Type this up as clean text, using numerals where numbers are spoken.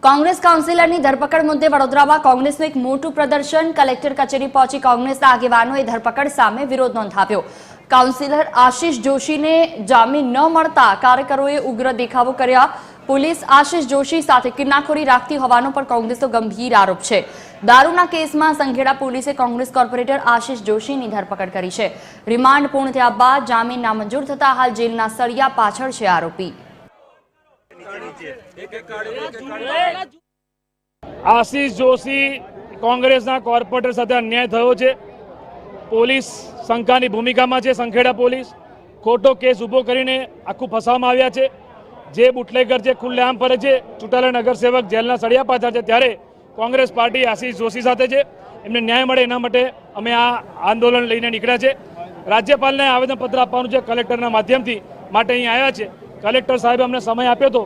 कांग्रेस काउंसिलरनी धरपकड़ मुद्दे वडोदरामां कांग्रेसनुं एक मोटुं प्रदर्शन। कलेक्टर कचेरी पहोंची कांग्रेसना आगेवानोए धरपकड़ सामे विरोध नोंधाव्यो। काउंसिलर आशीष जोशीने जामीन न मळता कार्यकरोए उग्र देखावो कर्या। पुलिस आशीष जोशी साथे किन्नाखोरी राखती होवानो पण कांग्रेसनो गंभीर आरोप छे। दारूना केसमां संघेड़ा पुलिसे कांग्रेस कोर्पोरेटर आशीष जोशीनी धरपकड़ करी छे। रिमांड पूर्ण थया बाद जामीन नामंजूर थता हाल जेलना सळिया पाछळ छे आरोपी। आशीष जोशी कांग्रेसना कोर्पोरेटर साथे अन्याय थयो छे। पोलीस शंकानी भूमिकामां छे। संखेड़ा पोलीस खोटो केस उभो करीने आखुं फसाववामां आव्या छे। जे बुटलेगर छे खुल्लेआम फरे छे। चूंटाયેલા नगरसेवक जेलना सळिया पाछळ छे त्यारे कांग्रेस पार्टी आशीष जोशी साथे छे। एमने न्याय मळे एना माटे अमे आ आंदोलन लईने નીકળ્યા છે। राज्यपालने आवेदनपत्र आपवानुं छे कलेक्टरना माध्यमथी माटे અહીં આવ્યા છે। कलेक्टर साहेबे अमने समय आप्यो હતો